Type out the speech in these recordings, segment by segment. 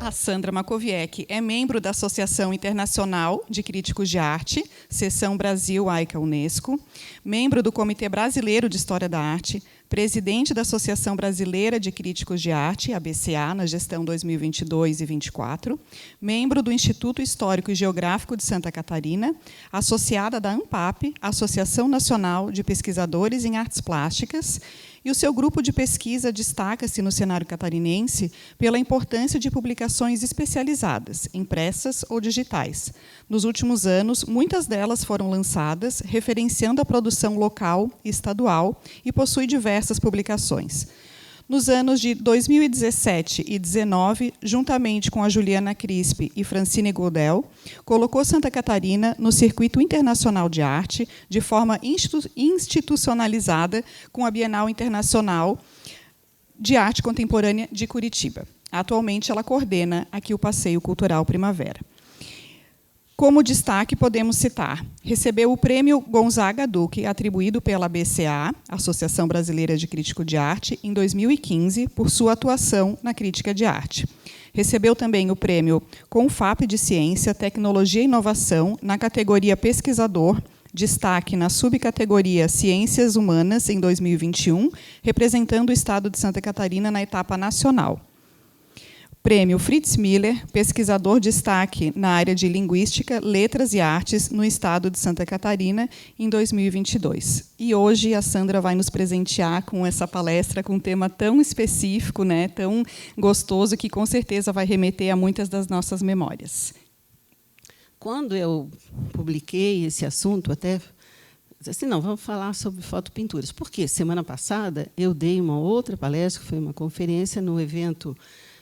A Sandra Makowiecki é membro da Associação Internacional de Críticos de Arte, Seção Brasil AICA Unesco, membro do Comitê Brasileiro de História da Arte, presidente da Associação Brasileira de Críticos de Arte, ABCA, na gestão 2022 e 2024, membro do Instituto Histórico e Geográfico de Santa Catarina, associada da ANPAP, Associação Nacional de Pesquisadores em Artes Plásticas, e o seu grupo de pesquisa destaca-se no cenário catarinense pela importância de publicações especializadas, impressas ou digitais. Nos últimos anos, muitas delas foram lançadas, referenciando a produção local e estadual, e possui diversas publicações. Nos anos de 2017 e 2019, juntamente com a Juliana Crispi e Francine Godel, colocou Santa Catarina no circuito internacional de arte, de forma institucionalizada, com a Bienal Internacional de Arte Contemporânea de Curitiba. Atualmente, ela coordena aqui o Passeio Cultural Primavera. Como destaque, podemos citar: recebeu o Prêmio Gonzaga Duque, atribuído pela ABCA, Associação Brasileira de Crítico de Arte, em 2015, por sua atuação na crítica de arte. Recebeu também o Prêmio Confap de Ciência, Tecnologia e Inovação, na categoria Pesquisador, destaque na subcategoria Ciências Humanas, em 2021, representando o Estado de Santa Catarina na etapa nacional. Prêmio Fritz Miller, pesquisador destaque na área de Linguística, Letras e Artes no Estado de Santa Catarina, em 2022. E hoje a Sandra vai nos presentear com essa palestra com um tema tão específico, né, tão gostoso, que com certeza vai remeter a muitas das nossas memórias. Quando eu publiquei esse assunto, até assim, não, vamos falar sobre fotopinturas. Porque semana passada eu dei uma outra palestra, que foi uma conferência no evento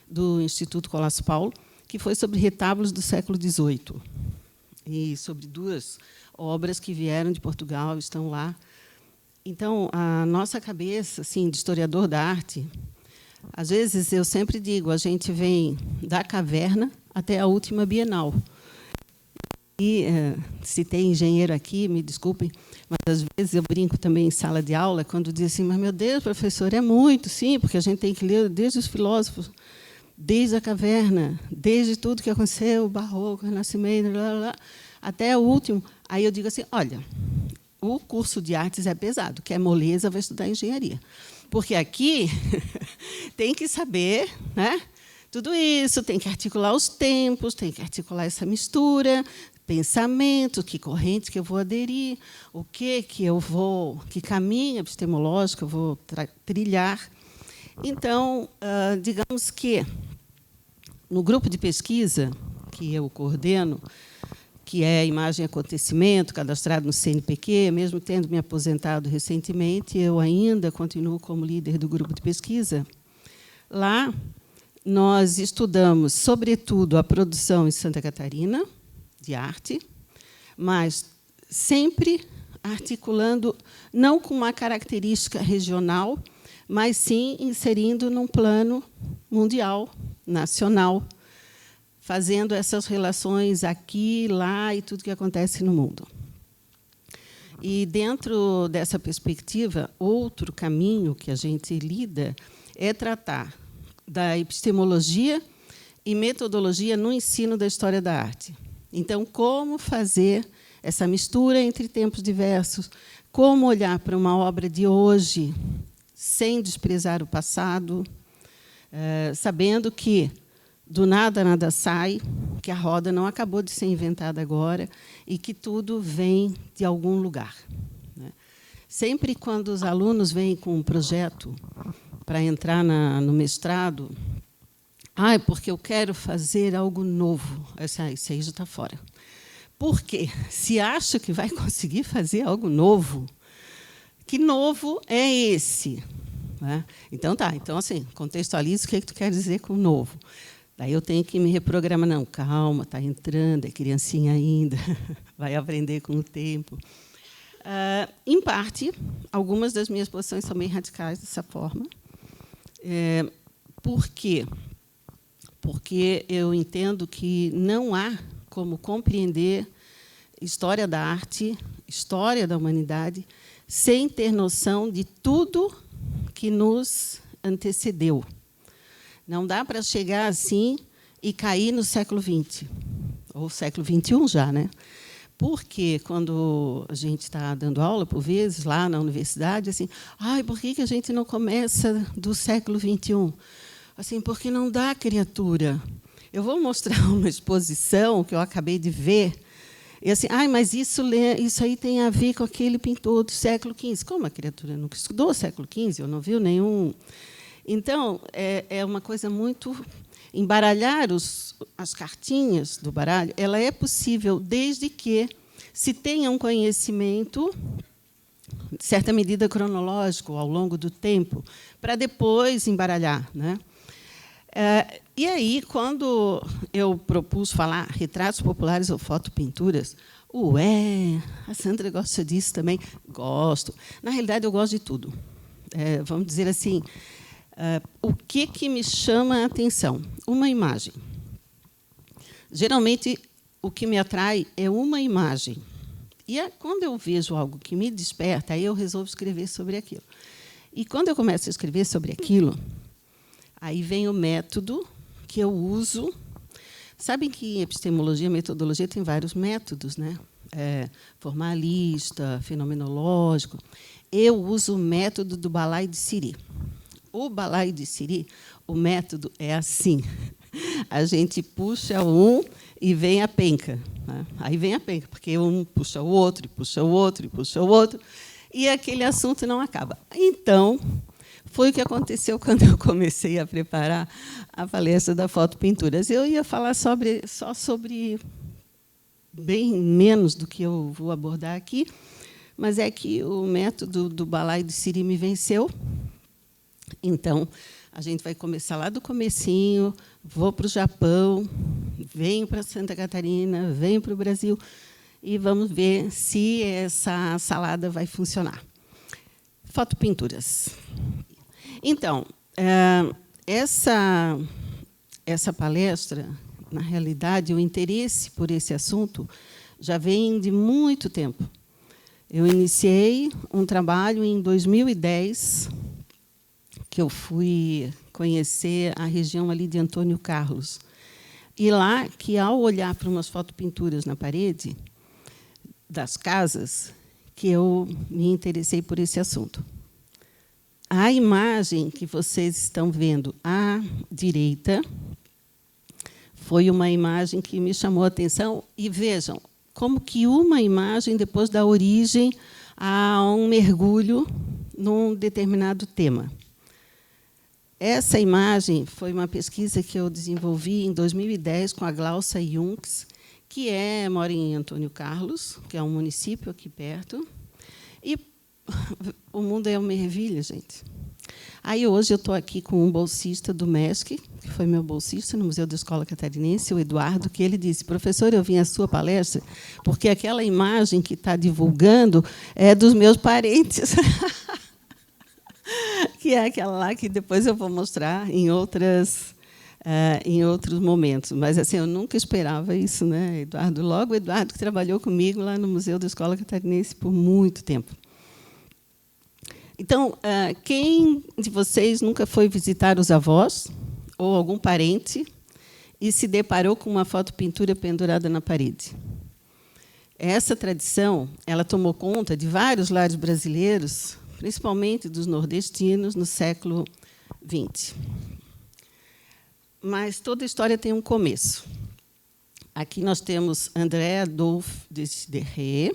do Instituto Colasso Paulo, que foi sobre retábulos do século XVIII, e sobre duas obras que vieram de Portugal, estão lá. Então, a nossa cabeça, assim, de historiador da arte, às vezes, eu sempre digo, a gente vem da caverna até a última Bienal. E, se tem engenheiro aqui, me desculpem, mas, às vezes, eu brinco também em sala de aula, quando diz assim, mas, meu Deus, professor, é muito, sim, porque a gente tem que ler desde os filósofos, desde a caverna, desde tudo que aconteceu, o barroco, o renascimento, blá, blá, blá, até o último. Aí eu digo assim, olha, o curso de artes é pesado, quer moleza, vai estudar engenharia. Porque aqui tem que saber, né, tudo isso, tem que articular os tempos, tem que articular essa mistura, pensamento, que corrente que eu vou aderir, o que eu vou, que caminho epistemológico eu vou trilhar. Então, digamos que, no grupo de pesquisa que eu coordeno, que é Imagem e Acontecimento, cadastrado no CNPq, mesmo tendo me aposentado recentemente, eu ainda continuo como líder do grupo de pesquisa. Lá, nós estudamos, sobretudo, a produção em Santa Catarina, de arte, mas sempre articulando, não com uma característica regional, mas sim inserindo num plano mundial, nacional, fazendo essas relações aqui, lá e tudo que acontece no mundo. E, dentro dessa perspectiva, outro caminho que a gente lida é tratar da epistemologia e metodologia no ensino da história da arte. Então, como fazer essa mistura entre tempos diversos, como olhar para uma obra de hoje, sem desprezar o passado, sabendo que do nada nada sai, que a roda não acabou de ser inventada agora e que tudo vem de algum lugar. Sempre quando os alunos vêm com um projeto para entrar no mestrado, é porque eu quero fazer algo novo. Isso aí já está fora. Porque se acha que vai conseguir fazer algo novo, que novo é esse? Então, tá. Então, assim, contextualiza o que tu quer dizer com novo. Daí eu tenho que me reprogramar. Não, calma, está entrando, é criancinha ainda, vai aprender com o tempo. Em parte, algumas das minhas posições são bem radicais dessa forma. Por quê? Porque eu entendo que não há como compreender história da arte, história da humanidade, sem ter noção de tudo que nos antecedeu. Não dá para chegar assim e cair no século XX, ou século XXI já, né? Porque, quando a gente está dando aula, por vezes, lá na universidade, assim, por que a gente não começa do século XXI? Assim, porque não dá, criatura. Eu vou mostrar uma exposição que eu acabei de ver, e assim, mas isso aí tem a ver com aquele pintor do século XV. Como a criatura nunca estudou o século XV, ou não viu nenhum... Então, é uma coisa muito... Embaralhar as cartinhas do baralho, ela é possível desde que se tenha um conhecimento, de certa medida, cronológico, ao longo do tempo, para depois embaralhar, né? E aí, quando eu propus falar retratos populares ou fotopinturas, a Sandra gosta disso também. Gosto. Na realidade, eu gosto de tudo. Vamos dizer assim, o que me chama a atenção? Uma imagem. Geralmente, o que me atrai é uma imagem. E quando eu vejo algo que me desperta, aí eu resolvo escrever sobre aquilo. E, quando eu começo a escrever sobre aquilo, aí vem o método que eu uso. Sabem que em epistemologia, metodologia, tem vários métodos, né? Formalista, fenomenológico. Eu uso o método do balaio de Siri. O balaio de Siri, o método é assim. A gente puxa um e vem a penca, né? Aí vem a penca, porque um puxa o outro, e puxa o outro, e puxa o outro, e aquele assunto não acaba. Então, foi o que aconteceu quando eu comecei a preparar a palestra da Fotopinturas. Eu ia falar só sobre bem menos do que eu vou abordar aqui, mas é que o método do balaio de Siri me venceu. Então, a gente vai começar lá do comecinho, vou para o Japão, venho para Santa Catarina, venho para o Brasil, e vamos ver se essa salada vai funcionar. Fotopinturas. Então, essa palestra, na realidade, o interesse por esse assunto já vem de muito tempo. Eu iniciei um trabalho em 2010, que eu fui conhecer a região ali de Antônio Carlos. E lá, que ao olhar para umas fotopinturas na parede das casas, que eu me interessei por esse assunto. A imagem que vocês estão vendo à direita foi uma imagem que me chamou a atenção. E vejam como que uma imagem depois dá origem a um mergulho num determinado tema. Essa imagem foi uma pesquisa que eu desenvolvi em 2010 com a Glaucia Junks, que mora em Antônio Carlos, que é um município aqui perto. E o mundo é uma ervilha, gente. Aí, hoje, eu estou aqui com um bolsista do MESC, que foi meu bolsista no Museu da Escola Catarinense, o Eduardo, que ele disse: professor, eu vim à sua palestra porque aquela imagem que está divulgando é dos meus parentes. Que é aquela lá que depois eu vou mostrar em outros momentos. Mas assim, eu nunca esperava isso, né, Eduardo? Logo, o Eduardo, que trabalhou comigo lá no Museu da Escola Catarinense por muito tempo. Então, quem de vocês nunca foi visitar os avós ou algum parente e se deparou com uma fotopintura pendurada na parede? Essa tradição, ela tomou conta de vários lares brasileiros, principalmente dos nordestinos, no século XX. Mas toda história tem um começo. Aqui nós temos André Adolphe Desideré,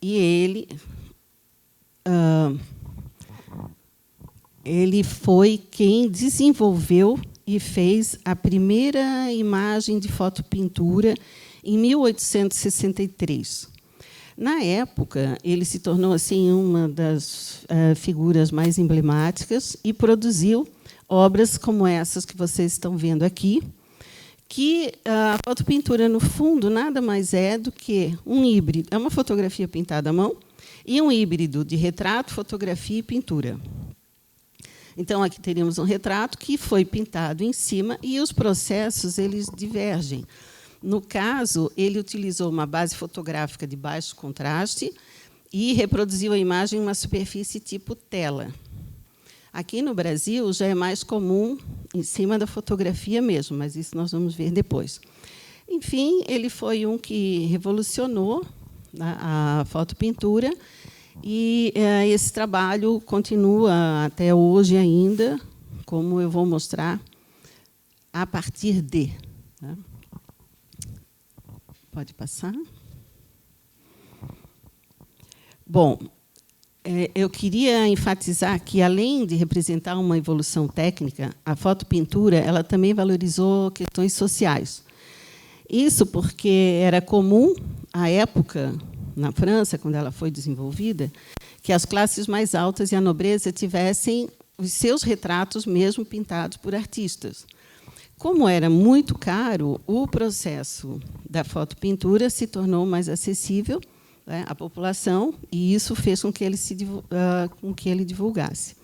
e ele foi quem desenvolveu e fez a primeira imagem de fotopintura em 1863. Na época, ele se tornou assim uma das figuras mais emblemáticas e produziu obras como essas que vocês estão vendo aqui, que a fotopintura, no fundo, nada mais é do que um híbrido. É uma fotografia pintada à mão e um híbrido de retrato, fotografia e pintura. Então, aqui teríamos um retrato que foi pintado em cima e os processos eles divergem. No caso, ele utilizou uma base fotográfica de baixo contraste e reproduziu a imagem em uma superfície tipo tela. Aqui no Brasil já é mais comum em cima da fotografia mesmo, mas isso nós vamos ver depois. Enfim, ele foi um que revolucionou a fotopintura, e esse trabalho continua até hoje ainda, como eu vou mostrar a partir de. Né? Pode passar. Bom, eu queria enfatizar que, além de representar uma evolução técnica, a fotopintura ela também valorizou questões sociais. Isso porque era comum, à época, na França, quando ela foi desenvolvida, que as classes mais altas e a nobreza tivessem os seus retratos mesmo pintados por artistas. Como era muito caro, o processo da fotopintura se tornou mais acessível, né, à população, e isso fez com que ele divulgasse.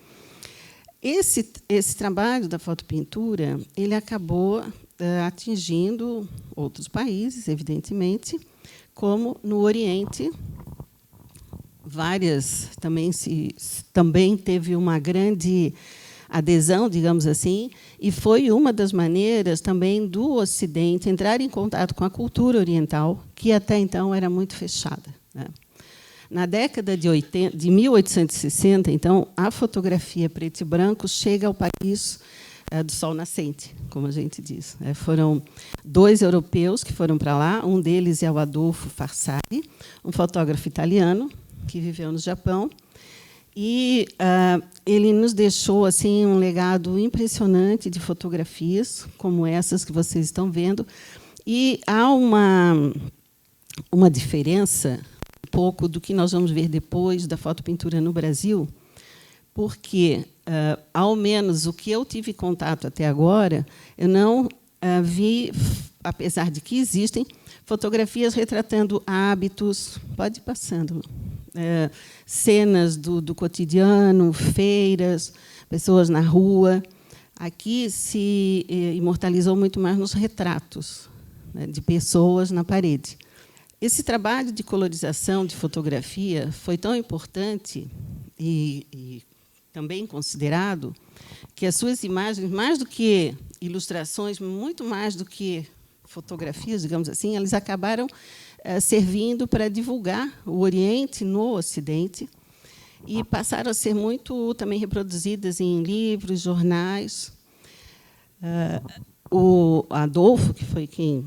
Esse trabalho da fotopintura ele acabou atingindo outros países, evidentemente, como no Oriente. Também teve uma grande adesão, digamos assim, e foi uma das maneiras também do Ocidente entrar em contato com a cultura oriental, que até então era muito fechada. Né? Na década de 1860, então, a fotografia preto e branco chega ao país do sol nascente, como a gente diz. Foram 2 europeus que foram para lá, um deles é o Adolfo Farsari, um fotógrafo italiano que viveu no Japão, e ele nos deixou assim um legado impressionante de fotografias, como essas que vocês estão vendo, e há uma diferença um pouco do que nós vamos ver depois da fotopintura no Brasil, porque, ao menos o que eu tive contato até agora, eu não vi, apesar de que existem, fotografias retratando hábitos, pode ir passando, cenas do cotidiano, feiras, pessoas na rua. Aqui se imortalizou muito mais nos retratos, né, de pessoas na parede. Esse trabalho de colorização de fotografia foi tão importante e também considerado que as suas imagens, mais do que ilustrações, muito mais do que fotografias, digamos assim, eles acabaram servindo para divulgar o Oriente no Ocidente e passaram a ser muito também reproduzidas em livros, jornais. O Adolfo, que foi quem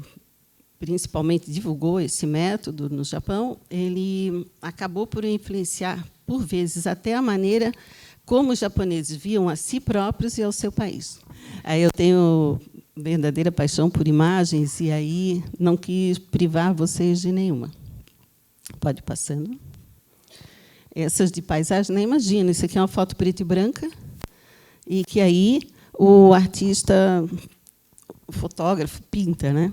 principalmente divulgou esse método no Japão, ele acabou por influenciar, por vezes, até a maneira como os japoneses viam a si próprios e ao seu país. Aí eu tenho verdadeira paixão por imagens e aí não quis privar vocês de nenhuma. Pode ir passando. Essas de paisagem, nem imagino. Isso aqui é uma foto preta e branca e que aí o artista, o fotógrafo, pinta, né?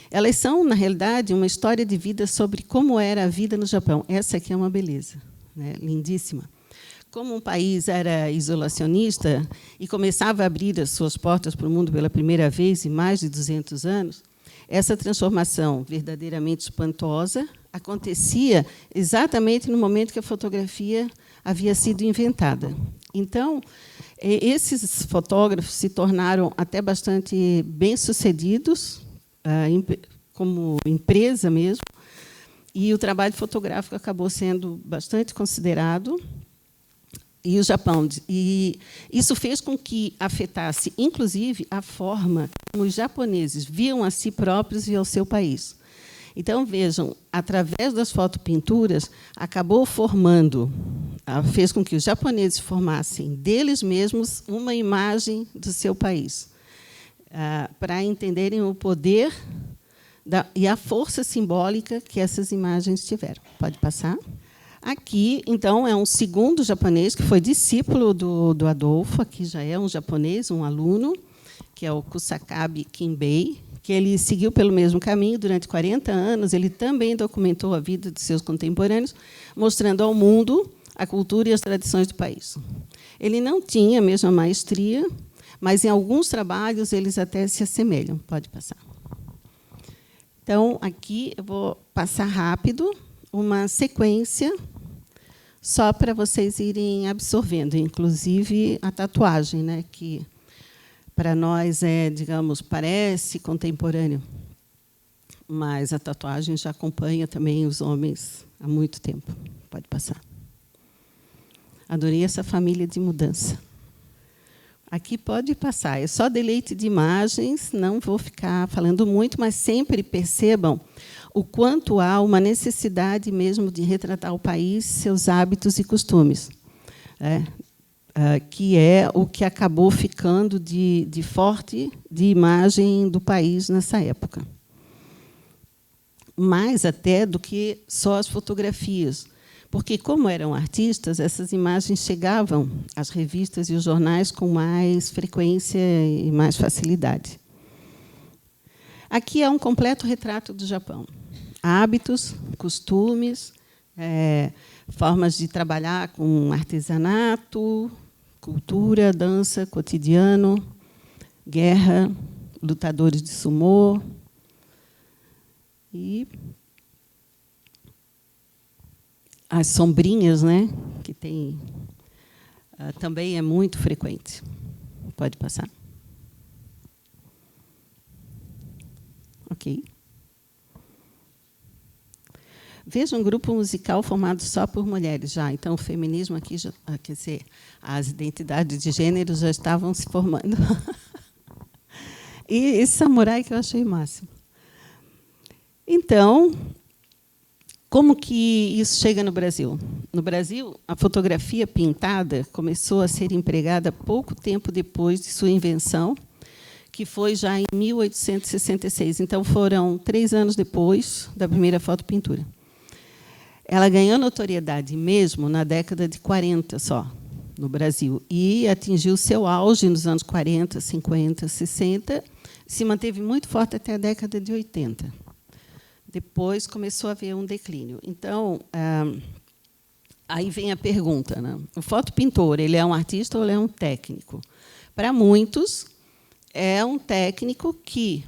Elas são, na realidade, uma história de vida sobre como era a vida no Japão. Essa aqui é uma beleza, né? Lindíssima. Como um país era isolacionista e começava a abrir as suas portas para o mundo pela primeira vez em mais de 200 anos, essa transformação verdadeiramente espantosa acontecia exatamente no momento que a fotografia havia sido inventada. Então, esses fotógrafos se tornaram até bastante bem-sucedidos, como empresa mesmo, e o trabalho fotográfico acabou sendo bastante considerado. E o Japão, e isso fez com que afetasse, inclusive, a forma como os japoneses viam a si próprios e ao seu país. Então, vejam, através das fotopinturas, acabou formando, fez com que os japoneses formassem deles mesmos uma imagem do seu país, para entenderem o poder e a força simbólica que essas imagens tiveram. Pode passar? Aqui, então, é um segundo japonês que foi discípulo do Adolfo. Aqui já é um japonês, um aluno, que é o Kusakabe Kinbei, que ele seguiu pelo mesmo caminho durante 40 anos. Ele também documentou a vida de seus contemporâneos, mostrando ao mundo a cultura e as tradições do país. Ele não tinha a mesma maestria, mas, em alguns trabalhos, eles até se assemelham. Pode passar. Então, aqui eu vou passar rápido uma sequência só para vocês irem absorvendo, inclusive a tatuagem, né, que para nós digamos, parece contemporâneo, mas a tatuagem já acompanha também os homens há muito tempo. Pode passar. Adorei essa família de mudança. Aqui pode passar. É só deleite de imagens, não vou ficar falando muito, mas sempre percebam o quanto há uma necessidade mesmo de retratar o país, seus hábitos e costumes, que é o que acabou ficando de forte de imagem do país nessa época. Mais até do que só as fotografias, porque, como eram artistas, essas imagens chegavam às revistas e os jornais com mais frequência e mais facilidade. Aqui é um completo retrato do Japão. Hábitos, costumes, formas de trabalhar com artesanato, cultura, dança, cotidiano, guerra, lutadores de sumô. E as sombrinhas, né, que tem, também é muito frequente. Pode passar. Ok. Veja um grupo musical formado só por mulheres já. Então, o feminismo aqui, quer dizer, as identidades de gênero já estavam se formando. E esse samurai que eu achei o máximo. Então, como que isso chega no Brasil? No Brasil, a fotografia pintada começou a ser empregada pouco tempo depois de sua invenção, que foi já em 1866. Então, foram 3 anos depois da primeira fotopintura. Ela ganhou notoriedade mesmo na década de 40 só, no Brasil, e atingiu seu auge nos anos 40, 50, 60, se manteve muito forte até a década de 80. Depois começou a haver um declínio. Então, aí vem a pergunta, né? O fotopintor, ele é um artista ou ele é um técnico? Para muitos, é um técnico que,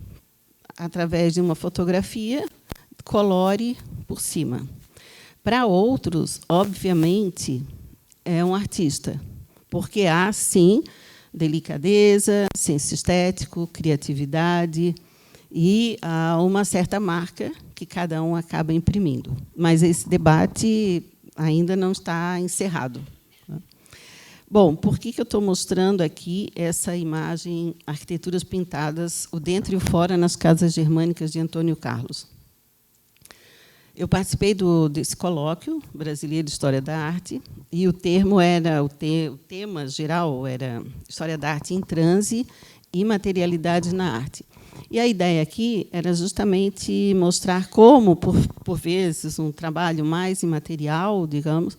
através de uma fotografia, colore por cima. Para outros, obviamente, é um artista, porque há, sim, delicadeza, senso estético, criatividade e uma certa marca que cada um acaba imprimindo. Mas esse debate ainda não está encerrado. Bom, por que eu estou mostrando aqui essa imagem, arquiteturas pintadas, o dentro e o fora, nas casas germânicas de Antônio Carlos? Eu participei desse colóquio brasileiro de História da Arte, e o tema geral era História da Arte em Transe e Materialidade na Arte. E a ideia aqui era justamente mostrar como, por vezes, um trabalho mais imaterial, digamos,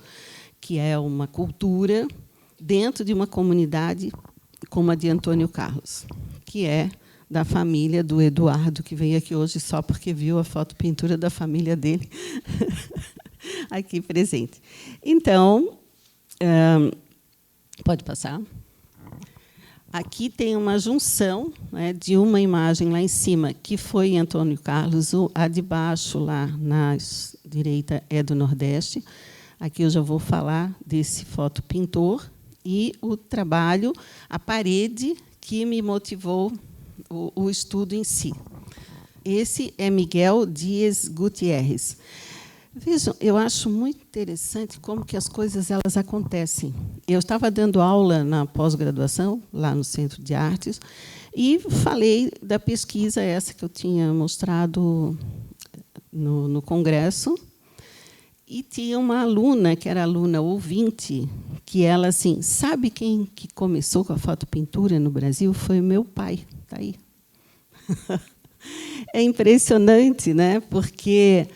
que é uma cultura, dentro de uma comunidade como a de Antônio Carlos, que é da família do Eduardo, que veio aqui hoje só porque viu a fotopintura da família dele aqui presente. Então, pode passar. Aqui tem uma junção, né, de uma imagem lá em cima, que foi Antônio Carlos, a de baixo, lá na direita, é do Nordeste. Aqui eu já vou falar desse fotopintor e o trabalho, a parede que me motivou o estudo em si. Esse é Miguel Dias Gutierrez. Vejam, eu acho muito interessante como que as coisas elas acontecem. Eu estava dando aula na pós-graduação, lá no Centro de Artes, e falei da pesquisa essa que eu tinha mostrado no congresso, e tinha uma aluna, que era aluna ouvinte, que ela, assim, sabe quem que começou com a fotopintura no Brasil? Foi o meu pai. Está aí. É impressionante, né? Porque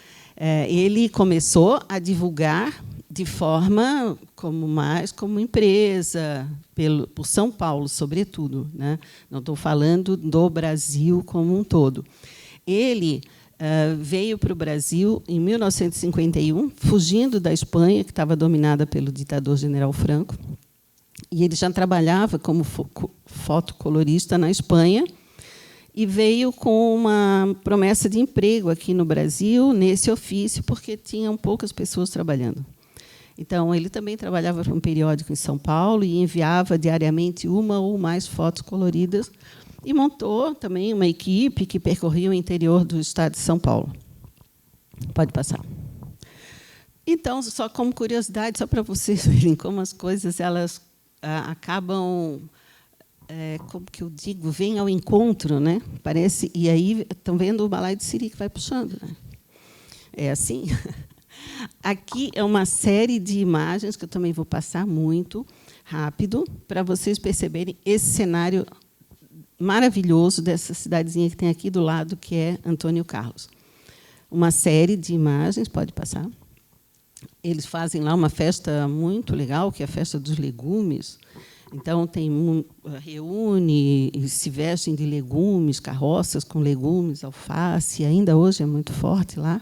ele começou a divulgar de forma como empresa, por São Paulo, sobretudo, né? Não estou falando do Brasil como um todo. Ele veio para o Brasil em 1951, fugindo da Espanha, que estava dominada pelo ditador General Franco, e ele já trabalhava como fotocolorista na Espanha, e veio com uma promessa de emprego aqui no Brasil, nesse ofício, porque tinham poucas pessoas trabalhando. Então, ele também trabalhava para um periódico em São Paulo e enviava diariamente uma ou mais fotos coloridas e montou também uma equipe que percorria o interior do estado de São Paulo. Pode passar. Então, só como curiosidade, só para vocês verem como as coisas elas acabam, como que eu digo, vêm ao encontro, né? Parece, e aí estão vendo o balaio de siri que vai puxando, né? É assim. Aqui é uma série de imagens que eu também vou passar muito rápido para vocês perceberem esse cenário maravilhoso dessa cidadezinha que tem aqui do lado, que é Antônio Carlos. Uma série de imagens, pode passar. Eles fazem lá uma festa muito legal, que é a festa dos legumes. Então, reúne e se vestem de legumes, carroças com legumes, alface, ainda hoje é muito forte lá.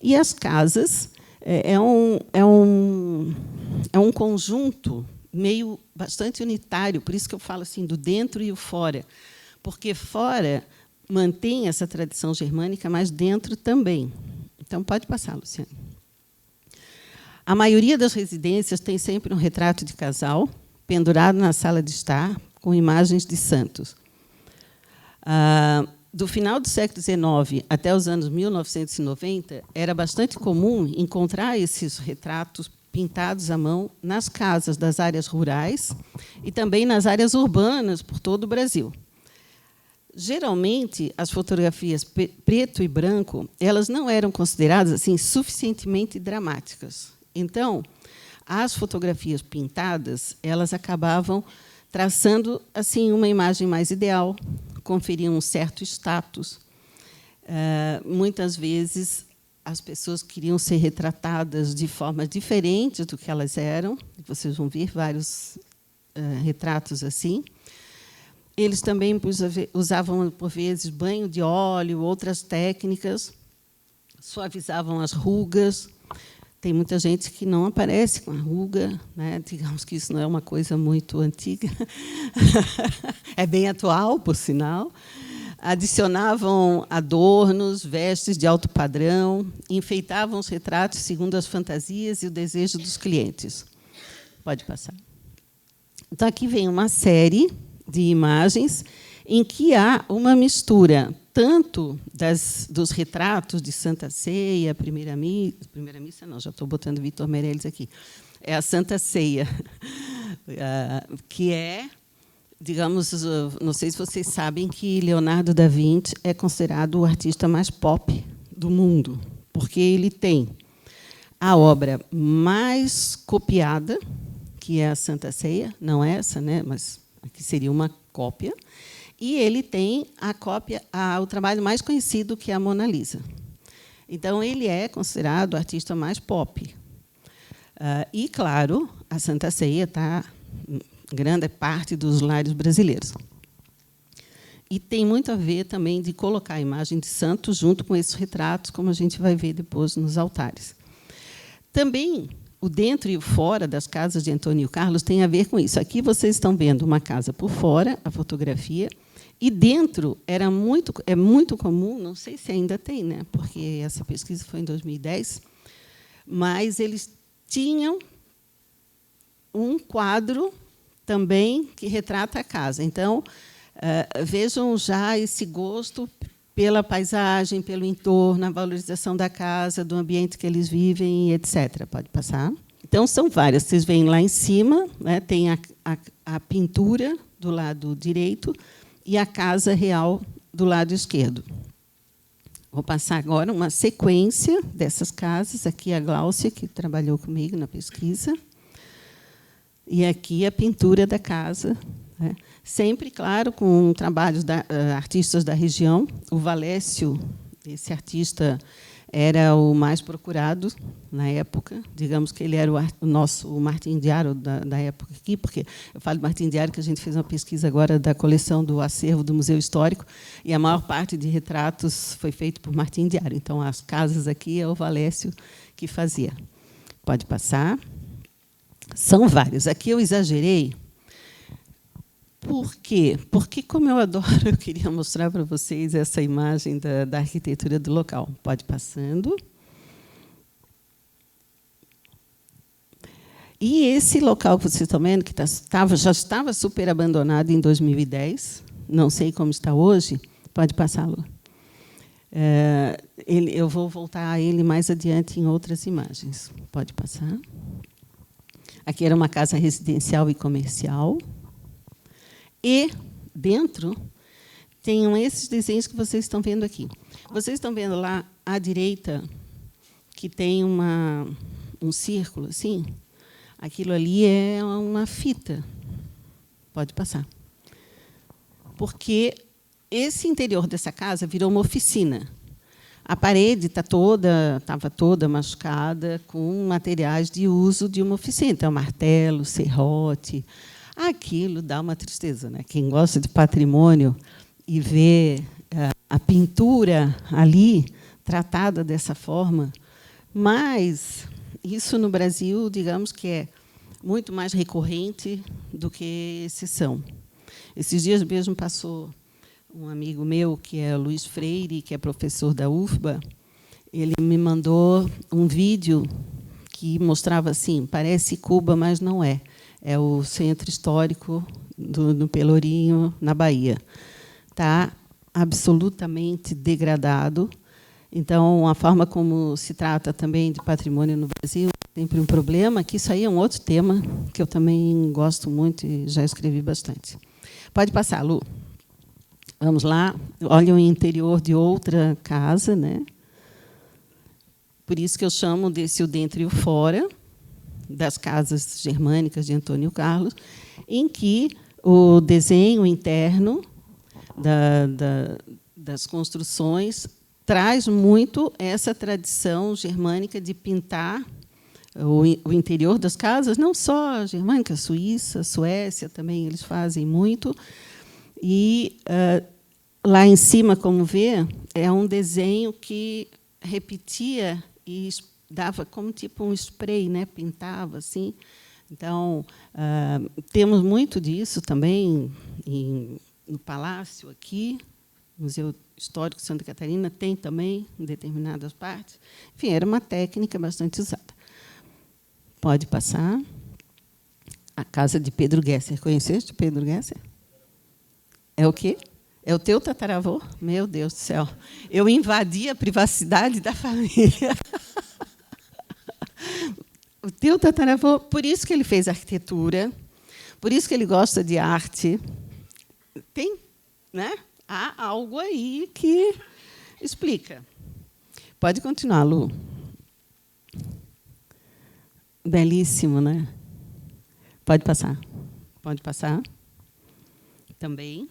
E as casas é um conjunto meio bastante unitário, por isso que eu falo assim do dentro e o fora, porque fora mantém essa tradição germânica, mas dentro também. Então, pode passar, Luciane. A maioria das residências tem sempre um retrato de casal pendurado na sala de estar, com imagens de santos. Do final do século XIX até os anos 1990, era bastante comum encontrar esses retratos pintados à mão nas casas das áreas rurais e também nas áreas urbanas por todo o Brasil. Geralmente, as fotografias preto e branco elas não eram consideradas assim suficientemente dramáticas. Então, as fotografias pintadas elas acabavam traçando assim uma imagem mais ideal, conferiam um certo status. Muitas vezes, as pessoas queriam ser retratadas de forma diferente do que elas eram. Vocês vão ver vários retratos assim. Eles também usavam, por vezes, banho de óleo, outras técnicas, suavizavam as rugas. Tem muita gente que não aparece com a ruga, né? Digamos que isso não é uma coisa muito antiga. É bem atual, por sinal. Adicionavam adornos, vestes de alto padrão, enfeitavam os retratos segundo as fantasias e o desejo dos clientes. Pode passar. Então, aqui vem uma série de imagens em que há uma mistura tanto dos retratos de Santa Ceia, primeira missa, não, já estou botando Vitor Meirelles aqui, é a Santa Ceia, que é, digamos, não sei se vocês sabem que Leonardo da Vinci é considerado o artista mais pop do mundo, porque ele tem a obra mais copiada, que é a Santa Ceia, não essa, né, mas aqui seria uma cópia, e ele tem a cópia, o trabalho mais conhecido, que é a Mona Lisa. Então, ele é considerado o artista mais pop. E, claro, a Santa Ceia está em grande parte dos lares brasileiros. E tem muito a ver também de colocar a imagem de santos junto com esses retratos, como a gente vai ver depois nos altares. Também, o dentro e o fora das casas de Antônio Carlos tem a ver com isso. Aqui vocês estão vendo uma casa por fora, a fotografia, e dentro é muito comum, não sei se ainda tem, né, porque essa pesquisa foi em 2010, mas eles tinham um quadro também que retrata a casa. Então, vejam já esse gosto pela paisagem, pelo entorno, a valorização da casa, do ambiente que eles vivem, etc. Pode passar. Então, são várias. Vocês veem lá em cima, né, tem a pintura do lado direito e a casa real do lado esquerdo. Vou passar agora uma sequência dessas casas. Aqui a Gláucia, que trabalhou comigo na pesquisa. E aqui a pintura da casa, né? Sempre, claro, com trabalhos de artistas da região. O Valécio, esse artista, era o mais procurado na época. Digamos que ele era o nosso Martin Diário da época aqui, porque eu falo de Martin Diário que a gente fez uma pesquisa agora da coleção do acervo do Museu Histórico, e a maior parte de retratos foi feito por Martin Diário. Então, as casas aqui é o Valécio que fazia. Pode passar. São vários. Aqui eu exagerei. Por quê? Porque, como eu adoro, eu queria mostrar para vocês essa imagem da arquitetura do local. Pode ir passando. E esse local que vocês estão vendo, que já estava super abandonado em 2010, não sei como está hoje, pode passar, Lu. Eu vou voltar a ele mais adiante em outras imagens. Pode passar. Aqui era uma casa residencial e comercial. E, dentro, tem esses desenhos que vocês estão vendo aqui. Vocês estão vendo lá à direita que tem um círculo, assim? Aquilo ali é uma fita. Pode passar. Porque esse interior dessa casa virou uma oficina. A parede estava toda machucada, com materiais de uso de uma oficina. Então, martelo, serrote. Aquilo dá uma tristeza, né? Quem gosta de patrimônio e vê a pintura ali tratada dessa forma. Mas isso no Brasil, digamos que é muito mais recorrente do que exceção. Esses dias mesmo passou um amigo meu, que é Luiz Freire, que é professor da UFBA, ele me mandou um vídeo que mostrava assim, parece Cuba, mas não é. É o centro histórico do Pelourinho, na Bahia. Está absolutamente degradado. Então, a forma como se trata também de patrimônio no Brasil é sempre um problema, que isso aí é um outro tema que eu também gosto muito e já escrevi bastante. Pode passar, Lu. Vamos lá. Olha o interior de outra casa, né? Por isso que eu chamo desse o dentro e o fora, das casas germânicas de Antônio Carlos, em que o desenho interno das construções traz muito essa tradição germânica de pintar o interior das casas, não só germânica, Suíça, Suécia também eles fazem muito. E lá em cima, como vê, é um desenho que repetia e dava como tipo um spray, né? Pintava assim. Então, temos muito disso também no Palácio aqui, Museu Histórico de Santa Catarina tem também em determinadas partes. Enfim, era uma técnica bastante usada. Pode passar. A casa de Pedro Gesser. Conheceste Pedro Gesser? É o quê? É o teu tataravô? Meu Deus do céu. Eu invadi a privacidade da família. O teu tataravô, por isso que ele fez arquitetura, por isso que ele gosta de arte. Tem, né? Há algo aí que explica. Pode continuar, Lu. Belíssimo, né? Pode passar. Pode passar. Também.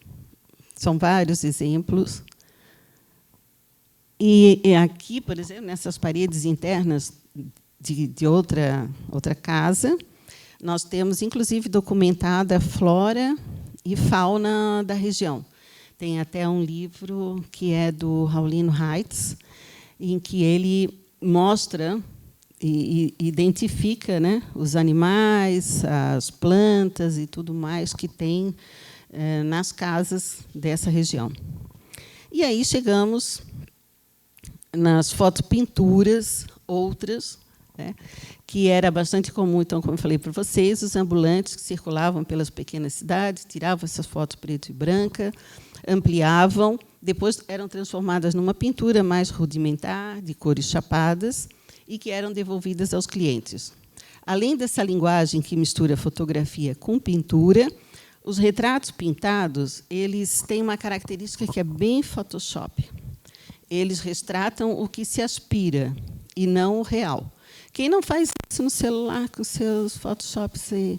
São vários exemplos. E aqui, por exemplo, nessas paredes internas de outra casa, nós temos, inclusive, documentada a flora e fauna da região. Tem até um livro que é do Raulino Reitz, em que ele mostra e identifica, né, os animais, as plantas e tudo mais que tem nas casas dessa região. E aí chegamos nas fotopinturas, outras, né, que era bastante comum, então, como eu falei para vocês, os ambulantes que circulavam pelas pequenas cidades, tiravam essas fotos preto e branca, ampliavam, depois eram transformadas numa pintura mais rudimentar, de cores chapadas, e que eram devolvidas aos clientes. Além dessa linguagem que mistura fotografia com pintura, os retratos pintados eles têm uma característica que é bem Photoshop. Eles retratam o que se aspira e não o real. Quem não faz isso no celular com seus Photoshop, você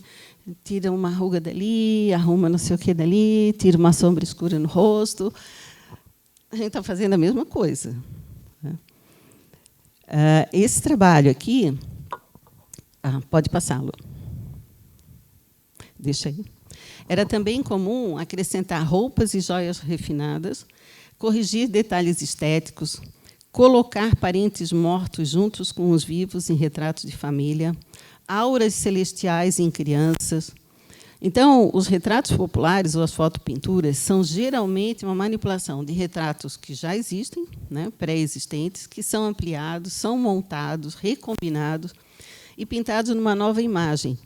tira uma ruga dali, arruma não sei o que dali, tira uma sombra escura no rosto. A gente está fazendo a mesma coisa. Esse trabalho aqui... pode passá-lo. Deixa aí. Era também comum acrescentar roupas e joias refinadas, corrigir detalhes estéticos, colocar parentes mortos juntos com os vivos em retratos de família, auras celestiais em crianças. Então, os retratos populares ou as fotopinturas são geralmente uma manipulação de retratos que já existem, né, pré-existentes, que são ampliados, são montados, recombinados, e pintados numa nova imagem.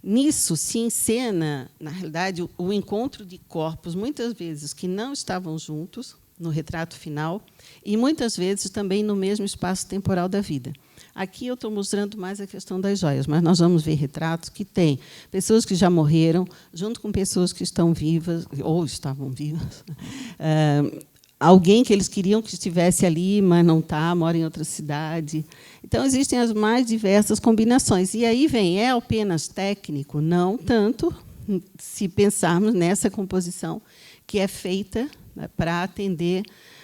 Nisso se encena, na realidade, o encontro de corpos, muitas vezes, que não estavam juntos no retrato final, e, muitas vezes, também no mesmo espaço temporal da vida. Aqui eu estou mostrando mais a questão das joias, mas nós vamos ver retratos que têm pessoas que já morreram, junto com pessoas que estão vivas, ou estavam vivas, alguém que eles queriam que estivesse ali, mas não está, mora em outra cidade. Então, existem as mais diversas combinações. E aí vem, é apenas técnico? Não tanto, se pensarmos nessa composição que é feita, né, para atender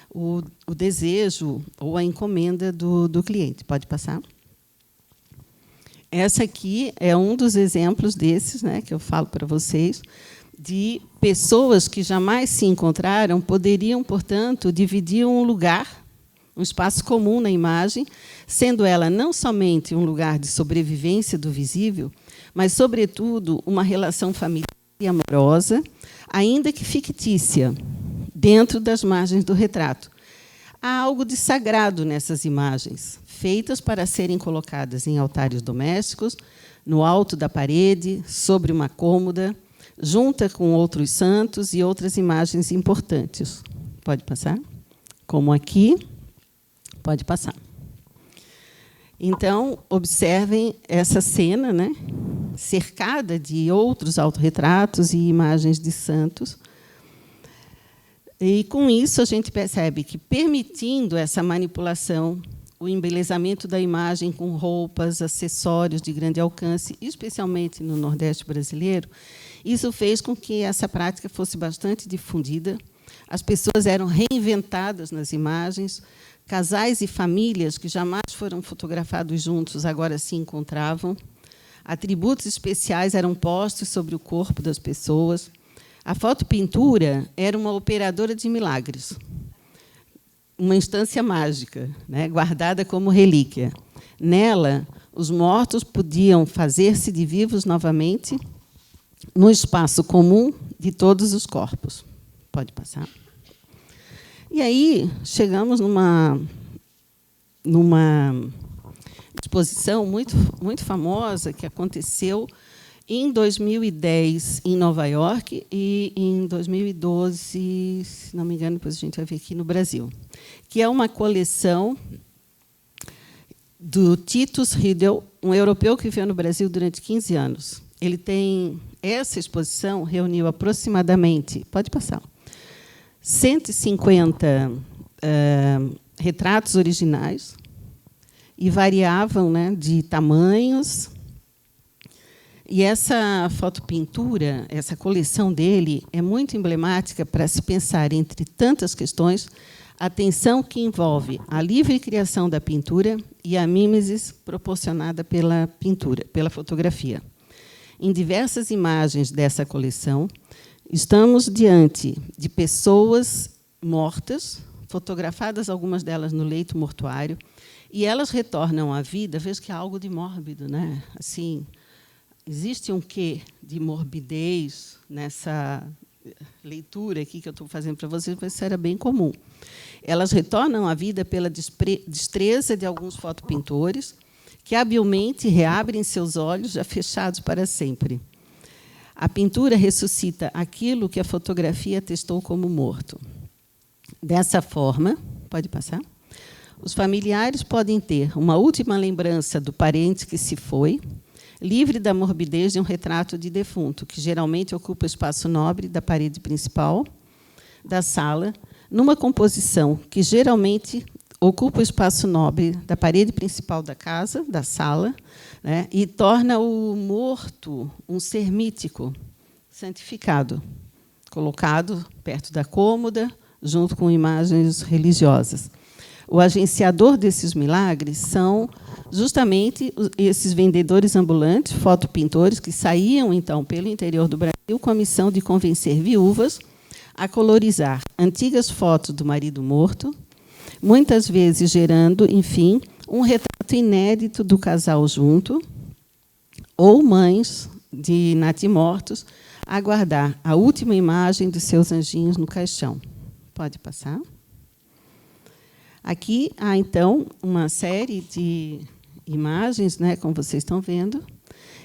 o desejo ou a encomenda do cliente. Pode passar? Essa aqui é um dos exemplos desses, né, que eu falo para vocês, de pessoas que jamais se encontraram, poderiam, portanto, dividir um lugar, um espaço comum na imagem, sendo ela não somente um lugar de sobrevivência do visível, mas, sobretudo, uma relação familiar e amorosa, ainda que fictícia, dentro das margens do retrato. Há algo de sagrado nessas imagens, feitas para serem colocadas em altares domésticos, no alto da parede, sobre uma cômoda, junta com outros santos e outras imagens importantes. Pode passar? Como aqui. Pode passar. Então, observem essa cena, né, cercada de outros autorretratos e imagens de santos. E, com isso, a gente percebe que, permitindo essa manipulação, o embelezamento da imagem com roupas, acessórios de grande alcance, especialmente no Nordeste brasileiro, isso fez com que essa prática fosse bastante difundida. As pessoas eram reinventadas nas imagens, casais e famílias que jamais foram fotografados juntos agora se encontravam, atributos especiais eram postos sobre o corpo das pessoas. A fotopintura era uma operadora de milagres, uma instância mágica, né, guardada como relíquia. Nela, os mortos podiam fazer-se de vivos novamente no espaço comum de todos os corpos. Pode passar. E aí chegamos numa exposição muito famosa que aconteceu em 2010 em Nova York e em 2012, se não me engano, depois a gente vai ver aqui no Brasil, que é uma coleção do Titus Riedel, um europeu que viveu no Brasil durante 15 anos. Ele tem essa exposição reuniu aproximadamente, pode passar, 150 retratos originais e variavam, né, de tamanhos. E essa fotopintura, essa coleção dele, é muito emblemática para se pensar, entre tantas questões, a tensão que envolve a livre criação da pintura e a mimesis proporcionada pela pintura, pela fotografia. Em diversas imagens dessa coleção, estamos diante de pessoas mortas, fotografadas, algumas delas no leito mortuário, e elas retornam à vida. Veja que é algo de mórbido, né? Assim, existe um quê de morbidez nessa leitura aqui que eu estou fazendo para vocês, mas isso era bem comum. Elas retornam à vida pela destreza de alguns fotopintores, que habilmente reabrem seus olhos, já fechados para sempre. A pintura ressuscita aquilo que a fotografia atestou como morto. Dessa forma, pode passar, os familiares podem ter uma última lembrança do parente que se foi, livre da morbidez de um retrato de defunto, que geralmente ocupa o espaço nobre da parede principal da sala, numa composição que geralmente ocupa o espaço nobre da parede principal da casa, da sala, né, e torna o morto um ser mítico, santificado, colocado perto da cômoda, junto com imagens religiosas. O agenciador desses milagres são justamente esses vendedores ambulantes, fotopintores, que saíam, então, pelo interior do Brasil com a missão de convencer viúvas a colorizar antigas fotos do marido morto, muitas vezes gerando, enfim, um retrato inédito do casal junto, ou mães de natimortos a guardar a última imagem de seus anjinhos no caixão. Pode passar. Aqui há, então, uma série de imagens, né, como vocês estão vendo.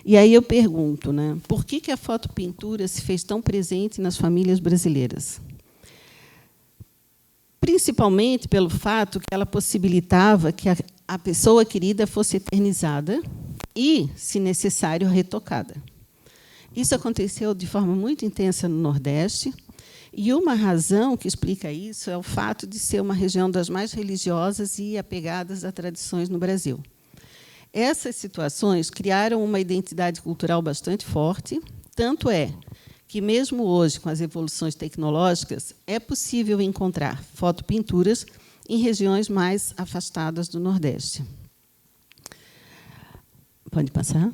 E aí eu pergunto, né, por que a fotopintura se fez tão presente nas famílias brasileiras? Principalmente pelo fato que ela possibilitava que a pessoa querida fosse eternizada e, se necessário, retocada. Isso aconteceu de forma muito intensa no Nordeste, e uma razão que explica isso é o fato de ser uma região das mais religiosas e apegadas a tradições no Brasil. Essas situações criaram uma identidade cultural bastante forte, tanto é que, mesmo hoje, com as evoluções tecnológicas, é possível encontrar fotopinturas em regiões mais afastadas do Nordeste. Pode passar?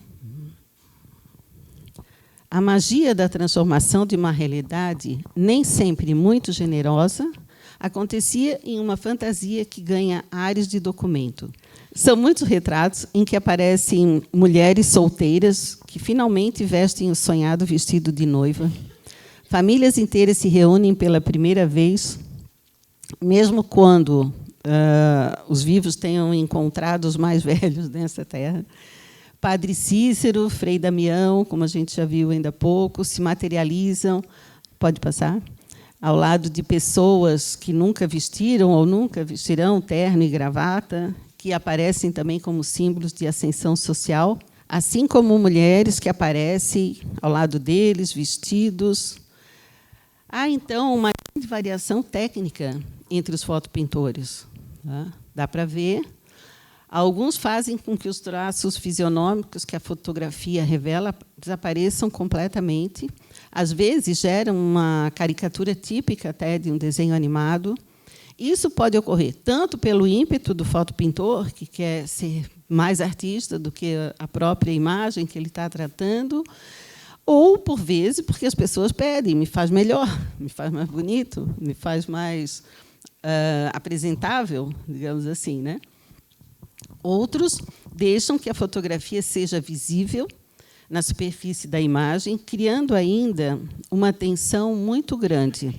A magia da transformação de uma realidade, nem sempre muito generosa, acontecia em uma fantasia que ganha ares de documento. São muitos retratos em que aparecem mulheres solteiras que finalmente vestem o sonhado vestido de noiva. Famílias inteiras se reúnem pela primeira vez, mesmo quando os vivos tenham encontrado os mais velhos nessa terra. Padre Cícero, Frei Damião, como a gente já viu ainda há pouco, se materializam, pode passar, ao lado de pessoas que nunca vestiram ou nunca vestirão terno e gravata, que aparecem também como símbolos de ascensão social, assim como mulheres que aparecem ao lado deles, vestidos. Há, então, uma grande variação técnica entre os fotopintores. Dá para ver. Alguns fazem com que os traços fisionômicos que a fotografia revela desapareçam completamente. Às vezes, geram uma caricatura típica até de um desenho animado. Isso pode ocorrer tanto pelo ímpeto do fotopintor, que quer ser mais artista do que a própria imagem que ele está tratando, ou, por vezes, porque as pessoas pedem, me faz melhor, me faz mais bonito, me faz mais apresentável, digamos assim, né? Outros deixam que a fotografia seja visível na superfície da imagem, criando ainda uma tensão muito grande.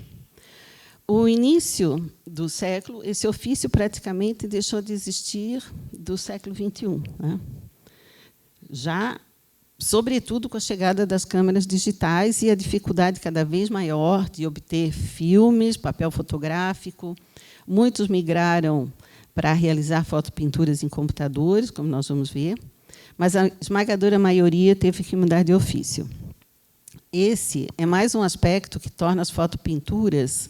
O início do século, esse ofício praticamente deixou de existir do século XXI, né? Já, sobretudo, com a chegada das câmeras digitais e a dificuldade cada vez maior de obter filmes, papel fotográfico. Muitos migraram para realizar fotopinturas em computadores, como nós vamos ver, mas a esmagadora maioria teve que mudar de ofício. Esse é mais um aspecto que torna as fotopinturas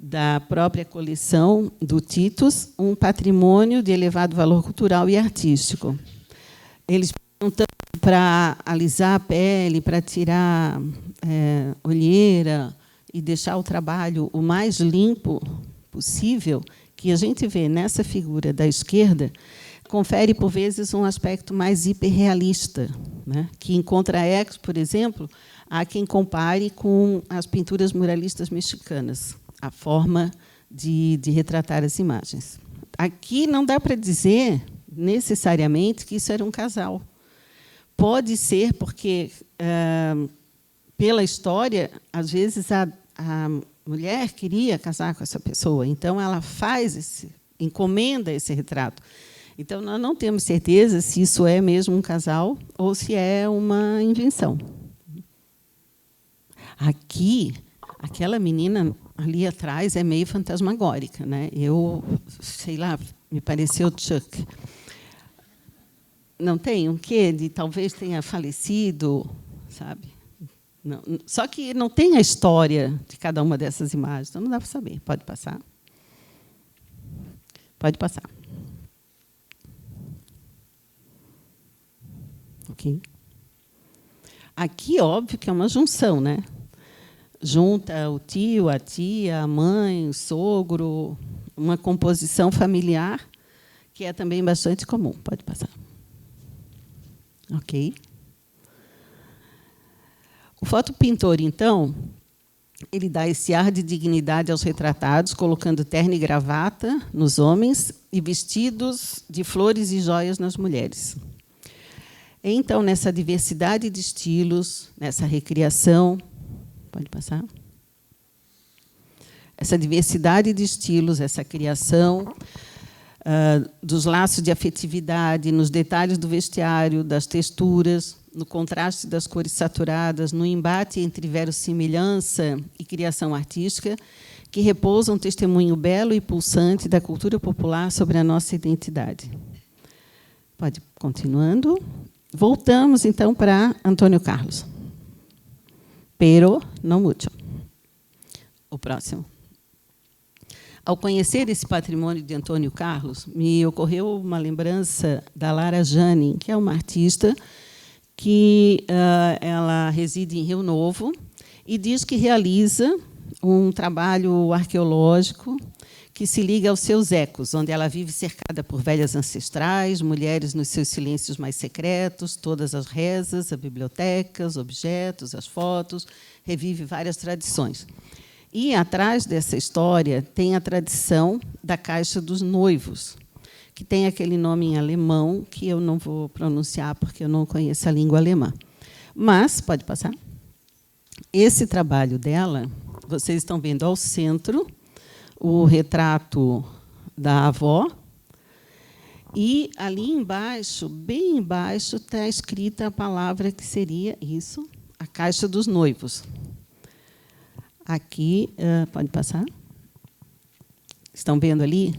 da própria coleção do Titus um patrimônio de elevado valor cultural e artístico. Eles tanto para alisar a pele, para tirar olheira e deixar o trabalho o mais limpo possível, que a gente vê nessa figura da esquerda, confere, por vezes, um aspecto mais hiperrealista, né? Que encontra ecos, por exemplo, há quem compare com as pinturas muralistas mexicanas, a forma de retratar as imagens. Aqui não dá para dizer, necessariamente, que isso era um casal. Pode ser porque, pela história, às vezes, a mulher queria casar com essa pessoa, então ela encomenda esse retrato. Então, nós não temos certeza se isso é mesmo um casal ou se é uma invenção. Aqui, aquela menina ali atrás é meio fantasmagórica, né? Eu, sei lá, me pareceu Chuck. Não tem um quê de talvez tenha falecido, sabe? Não, só que não tem a história de cada uma dessas imagens, então não dá para saber. Pode passar? Pode passar. Ok. Aqui, óbvio que é uma junção, né? Junta o tio, a tia, a mãe, o sogro, uma composição familiar que é também bastante comum. Pode passar. Ok. O fotopintor, então, ele dá esse ar de dignidade aos retratados, colocando terno e gravata nos homens e vestidos de flores e joias nas mulheres. Então, nessa diversidade de estilos, nessa recriação, pode passar? Essa diversidade de estilos, essa criação, dos laços de afetividade, nos detalhes do vestiário, das texturas, no contraste das cores saturadas, no embate entre verossimilhança e criação artística, que repousa um testemunho belo e pulsante da cultura popular sobre a nossa identidade. Pode ir continuando. Voltamos, então, para Antônio Carlos. Pero no mucho. O próximo. Ao conhecer esse patrimônio de Antônio Carlos, me ocorreu uma lembrança da Lara Janin, que é uma artista que ela reside em Rio Novo e diz que realiza um trabalho arqueológico que se liga aos seus ecos, onde ela vive cercada por velhas ancestrais, mulheres nos seus silêncios mais secretos, todas as rezas, a biblioteca, os objetos, as fotos, revive várias tradições. E, atrás dessa história, tem a tradição da Caixa dos Noivos, que tem aquele nome em alemão, que eu não vou pronunciar, porque eu não conheço a língua alemã. Mas, pode passar? Esse trabalho dela, vocês estão vendo ao centro o retrato da avó, e ali embaixo, bem embaixo, está escrita a palavra que seria isso, a Caixa dos Noivos. Aqui, pode passar? Estão vendo ali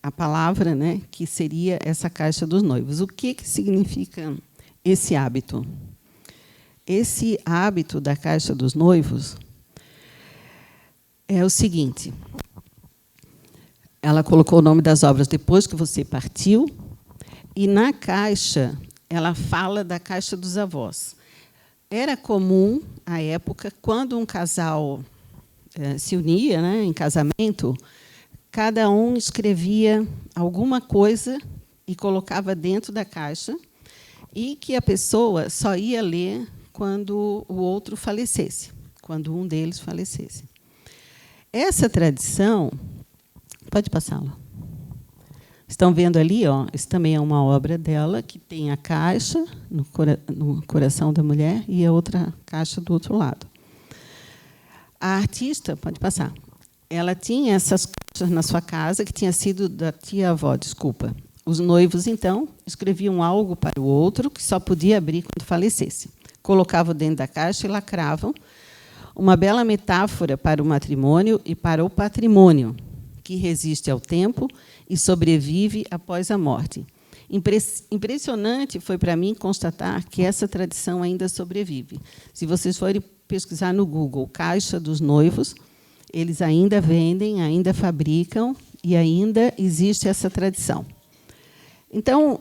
a palavra, né, que seria essa Caixa dos Noivos. O que significa esse hábito? Esse hábito da Caixa dos Noivos é o seguinte. Ela colocou o nome das obras depois que você partiu, e, na caixa, ela fala da Caixa dos Avós. Era comum, à época, quando um casal se unia, né, em casamento, cada um escrevia alguma coisa e colocava dentro da caixa, e que a pessoa só ia ler quando o outro falecesse, quando um deles falecesse. Essa tradição... Pode passá-la. Estão vendo ali? Ó, isso também é uma obra dela, que tem a caixa no coração da mulher e a outra caixa do outro lado. A artista, pode passar, ela tinha essas caixas na sua casa, que tinha sido da tia-avó, desculpa. Os noivos, então, escreviam algo para o outro, que só podia abrir quando falecesse. Colocavam dentro da caixa e lacravam. Uma bela metáfora para o matrimônio e para o patrimônio, que resiste ao tempo e sobrevive após a morte. Impressionante foi para mim constatar que essa tradição ainda sobrevive. Se vocês forem pesquisar no Google Caixa dos Noivos, eles ainda vendem, ainda fabricam e ainda existe essa tradição. Então,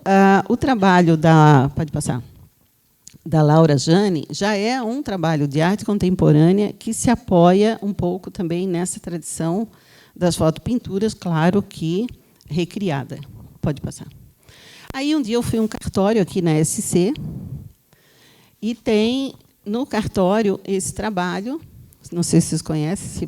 o trabalho pode passar, da Lara Janin já é um trabalho de arte contemporânea que se apoia um pouco também nessa tradição das fotopinturas, claro que recriada. Pode passar. Aí, um dia, eu fui a um cartório aqui na SC, e tem, no cartório, esse trabalho, não sei se vocês conhecem,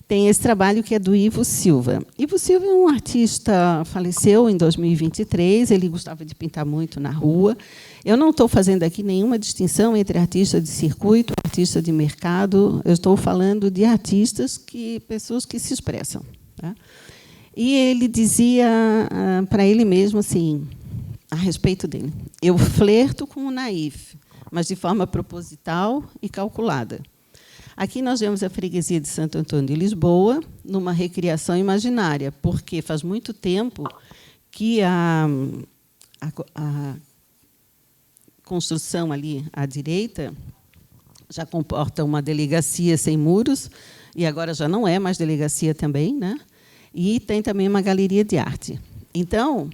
tem esse trabalho que é do Ivo Silva. Ivo Silva é um artista, faleceu em 2023, ele gostava de pintar muito na rua. Eu não estou fazendo aqui nenhuma distinção entre artista de circuito, artista de mercado, eu estou falando de artistas, pessoas que se expressam. Tá? E ele dizia para ele mesmo assim, a respeito dele: eu flerto com o naif, mas de forma proposital e calculada. Aqui nós vemos a freguesia de Santo Antônio de Lisboa, numa recriação imaginária, porque faz muito tempo que a construção ali à direita já comporta uma delegacia sem muros, e agora já não é mais delegacia também, né? E tem também uma galeria de arte. Então,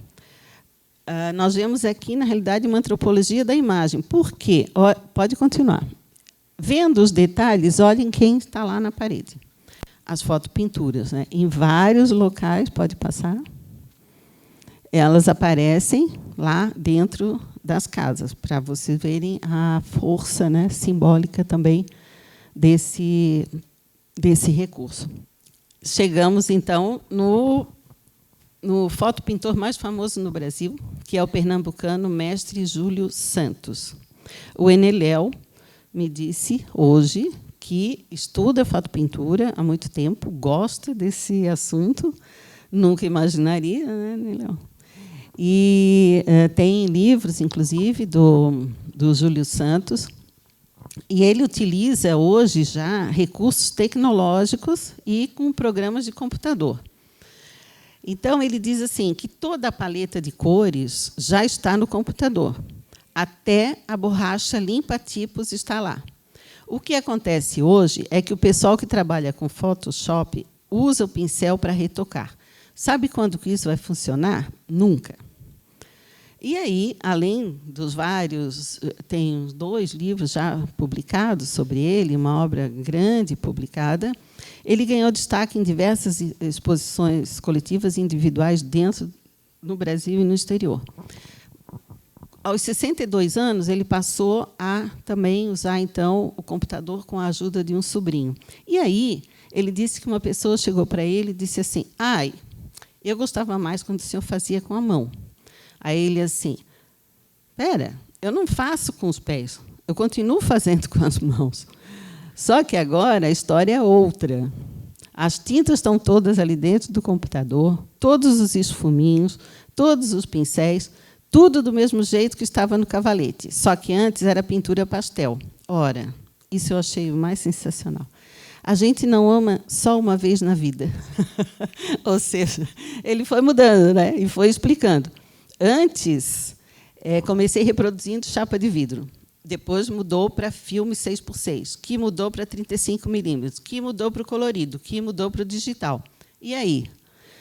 nós vemos aqui, na realidade, uma antropologia da imagem. Por quê? Pode continuar. Vendo os detalhes, olhem quem está lá na parede. As fotopinturas, né? Em vários locais, pode passar, elas aparecem lá dentro das casas, para vocês verem a força, né, simbólica também desse recurso. Chegamos, então, no fotopintor mais famoso no Brasil, que é o pernambucano mestre Júlio Santos. O Eneléu me disse hoje que estuda fotopintura há muito tempo, gosta desse assunto, Nunca imaginaria, né, Nilão? E tem livros, inclusive, do Júlio Santos, e ele utiliza hoje já recursos tecnológicos e com programas de computador. Então, ele diz assim que toda a paleta de cores já está no computador, até a borracha limpa-tipos está lá. O que acontece hoje é que o pessoal que trabalha com Photoshop usa o pincel para retocar. Sabe quando que isso vai funcionar? Nunca. E aí, além dos vários, tem 2 livros já publicados sobre ele, uma obra grande publicada. Ele ganhou destaque em diversas exposições coletivas e individuais no Brasil e no exterior. Aos 62 anos, ele passou a também usar então o computador com a ajuda de um sobrinho. E aí, ele disse que uma pessoa chegou para ele e disse assim: "Ai, eu gostava mais quando o senhor fazia com a mão." Aí ele assim: "Espera, eu não faço com os pés, eu continuo fazendo com as mãos. Só que agora a história é outra. As tintas estão todas ali dentro do computador, todos os esfuminhos, todos os pincéis, tudo do mesmo jeito que estava no cavalete. Só que antes era pintura pastel." Ora, isso eu achei o mais sensacional. A gente não ama só uma vez na vida. Ou seja, ele foi mudando, né? E foi explicando. Antes, comecei reproduzindo chapa de vidro. Depois mudou para filme 6x6, que mudou para 35 milímetros, que mudou para o colorido, que mudou para o digital. E aí?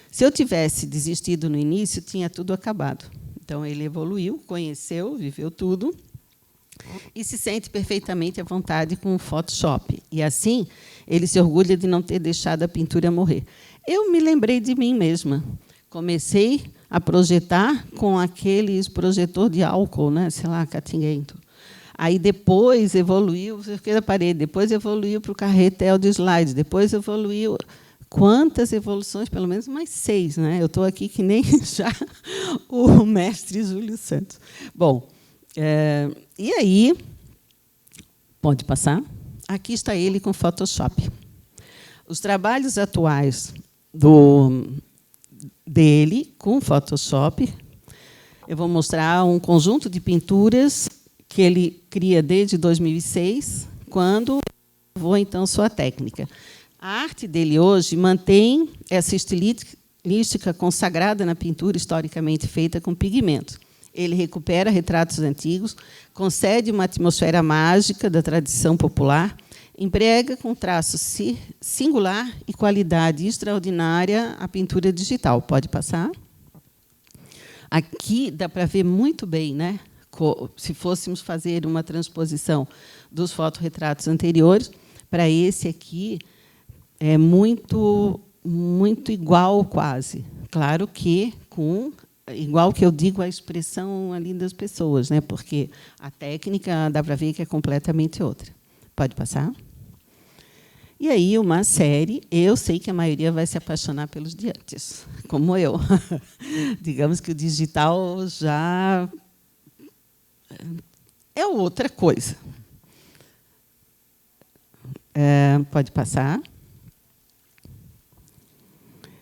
Se eu tivesse desistido no início, tinha tudo acabado. Então, ele evoluiu, conheceu, viveu tudo e se sente perfeitamente à vontade com o Photoshop. E, assim, ele se orgulha de não ter deixado a pintura morrer. Eu me lembrei de mim mesma. Comecei a projetar com aqueles projetor de álcool, né? Sei lá, catinguento. Aí depois evoluiu da parede, depois evoluiu para o carretel de slides, depois evoluiu. Quantas evoluções? Pelo menos mais 6, né? Eu estou aqui que nem já o mestre Júlio Santos. Bom, e aí, pode passar? Aqui está ele com Photoshop. Os trabalhos atuais dele com Photoshop, eu vou mostrar um conjunto de pinturas que ele cria desde 2006, quando vou então sua técnica. A arte dele hoje mantém essa estilística consagrada na pintura historicamente feita com pigmentos. Ele recupera retratos antigos, concede uma atmosfera mágica da tradição popular, emprega com traço singular e qualidade extraordinária a pintura digital. Pode passar? Aqui dá para ver muito bem, né? Se fôssemos fazer uma transposição dos fotorretratos anteriores, para esse aqui é muito, muito igual, quase. Claro que igual que eu digo a expressão ali das pessoas, né? Porque a técnica dá para ver que é completamente outra. Pode passar? E aí, uma série, eu sei que a maioria vai se apaixonar pelos de antes, como eu. Digamos que o digital já é outra coisa. Pode passar.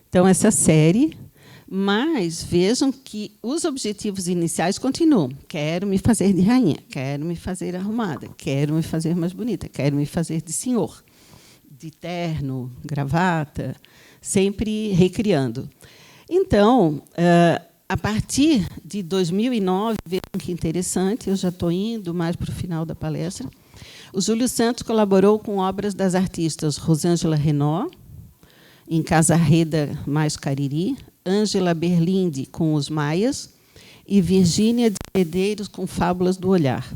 Então, essa série, mas vejam que os objetivos iniciais continuam. Quero me fazer de rainha, quero me fazer arrumada, quero me fazer mais bonita, quero me fazer de senhor, de terno, gravata, sempre recriando. Então, a partir de 2009, vejam que interessante, eu já estou indo mais para o final da palestra, o Júlio Santos colaborou com obras das artistas Rosângela Renaud, em Casarreda mais Cariri, Ângela Berlinde com Os Maias e Virgínia de Medeiros com Fábulas do Olhar.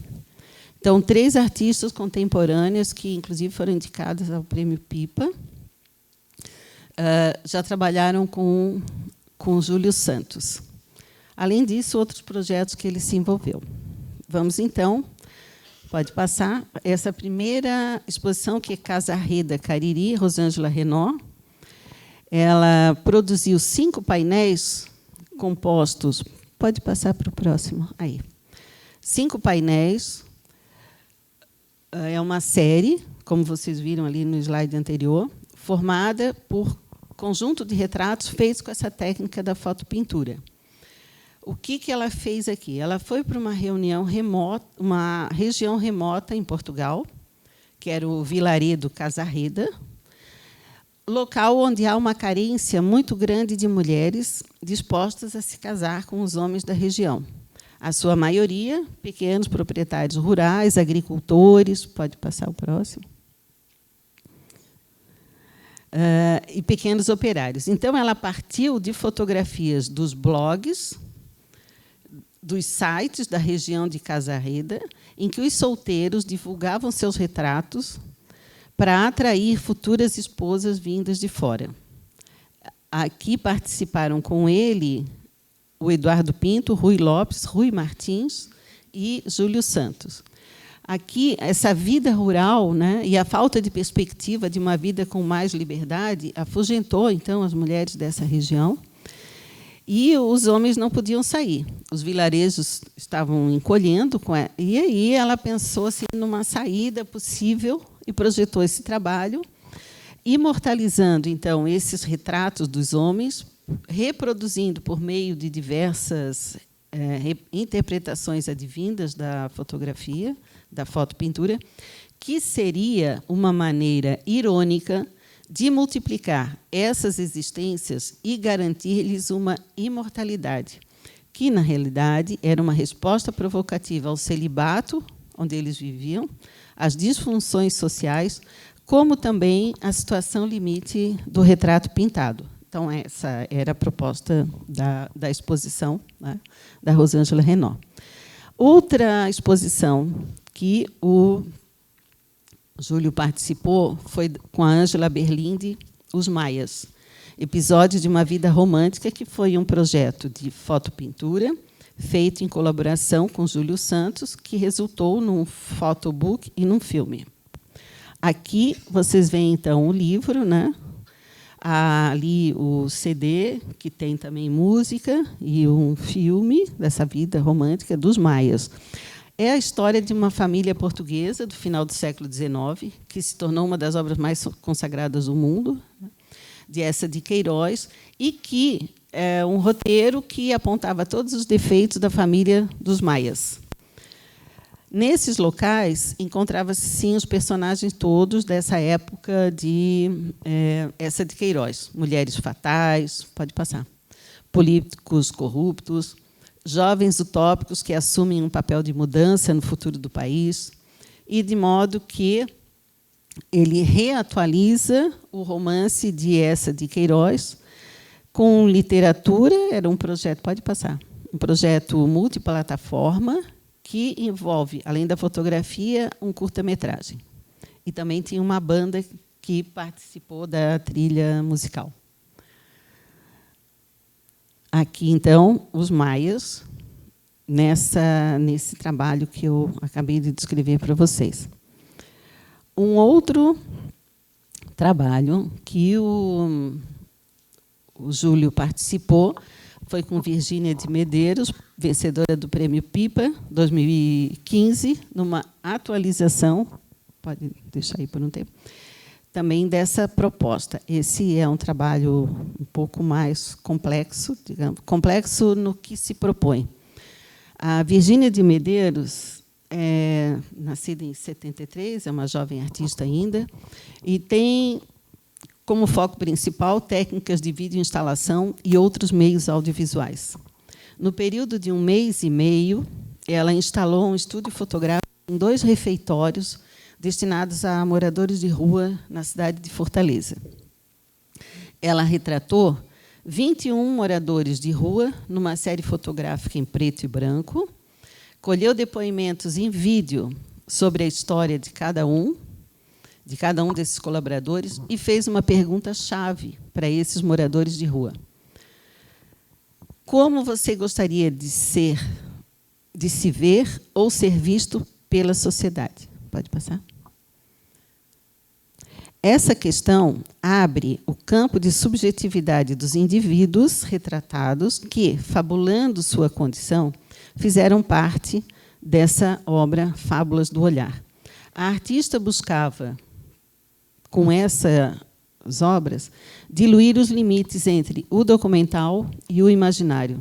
Então, 3 artistas contemporâneas que, inclusive, foram indicadas ao Prêmio Pipa, já trabalharam com Júlio Santos. Além disso, outros projetos que ele se envolveu. Vamos, então, pode passar, essa primeira exposição, que é Casarreda, Cariri, Rosângela Renaud. Ela produziu 5 painéis compostos. Pode passar para o próximo. Aí. 5 painéis. É uma série, como vocês viram ali no slide anterior, formada por conjunto de retratos feitos com essa técnica da fotopintura. O que ela fez aqui? Ela foi para uma reunião remota, uma região remota em Portugal, que era o Vilaredo Casarreda, local onde há uma carência muito grande de mulheres dispostas a se casar com os homens da região. A sua maioria, pequenos proprietários rurais, agricultores, pode passar o próximo, e pequenos operários. Então, ela partiu de fotografias dos blogs, dos sites da região de Casarreda, em que os solteiros divulgavam seus retratos para atrair futuras esposas vindas de fora. Aqui participaram com ele o Eduardo Pinto, Rui Lopes, Rui Martins e Júlio Santos. Aqui, essa vida rural, né, e a falta de perspectiva de uma vida com mais liberdade afugentou, então, as mulheres dessa região, e os homens não podiam sair. Os vilarejos estavam encolhendo, e aí ela pensou assim, numa saída possível e projetou esse trabalho, imortalizando, então, esses retratos dos homens, reproduzindo, por meio de diversas interpretações advindas da fotografia, da fotopintura, que seria uma maneira irônica de multiplicar essas existências e garantir-lhes uma imortalidade, que, na realidade, era uma resposta provocativa ao celibato, onde eles viviam, às disfunções sociais, como também à situação limite do retrato pintado. Então, essa era a proposta da exposição, né, da Rosângela Renaud. Outra exposição que o Júlio participou foi com a Ângela Berlinde, Os Maias, episódio de uma vida romântica, que foi um projeto de fotopintura feito em colaboração com Júlio Santos, que resultou num photobook e num filme. Aqui vocês veem, então, o livro, né? Ali o CD, que tem também música, e um filme dessa vida romântica dos Maias. É a história de uma família portuguesa do final do século XIX, que se tornou uma das obras mais consagradas do mundo, de Eça de Queiroz, e que é um roteiro que apontava todos os defeitos da família dos Maias. Nesses locais, encontrava-se, sim, os personagens todos dessa época de Eça de Queiroz. Mulheres fatais, pode passar, políticos corruptos, jovens utópicos que assumem um papel de mudança no futuro do país, e de modo que ele reatualiza o romance de Eça de Queiroz com literatura. Era um projeto, pode passar, um projeto multiplataforma, que envolve, além da fotografia, um curta-metragem. E também tinha uma banda que participou da trilha musical. Aqui, então, os Maias, nesse trabalho que eu acabei de descrever para vocês. Um outro trabalho que o Júlio participou foi com Virgínia de Medeiros, vencedora do Prêmio Pipa 2015, numa atualização, pode deixar aí por um tempo, também dessa proposta. Esse é um trabalho um pouco mais complexo, digamos, complexo no que se propõe. A Virgínia de Medeiros é nascida em 73, é uma jovem artista ainda, e tem como foco principal técnicas de videoinstalação e outros meios audiovisuais. No período de 1 mês e meio, ela instalou um estúdio fotográfico em 2 refeitórios destinados a moradores de rua na cidade de Fortaleza. Ela retratou 21 moradores de rua numa série fotográfica em preto e branco, colheu depoimentos em vídeo sobre a história de cada um desses colaboradores e fez uma pergunta-chave para esses moradores de rua. Como você gostaria de se ver ou ser visto pela sociedade? Pode passar. Essa questão abre o campo de subjetividade dos indivíduos retratados que, fabulando sua condição, fizeram parte dessa obra Fábulas do Olhar. A artista buscava, com essa obras, diluir os limites entre o documental e o imaginário.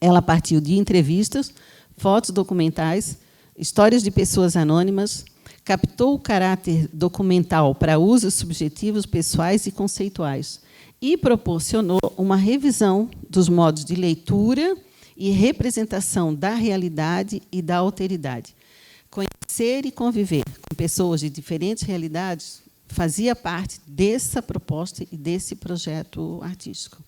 Ela partiu de entrevistas, fotos documentais, histórias de pessoas anônimas, captou o caráter documental para usos subjetivos, pessoais e conceituais e proporcionou uma revisão dos modos de leitura e representação da realidade e da alteridade. Conhecer e conviver com pessoas de diferentes realidades fazia parte dessa proposta e desse projeto artístico.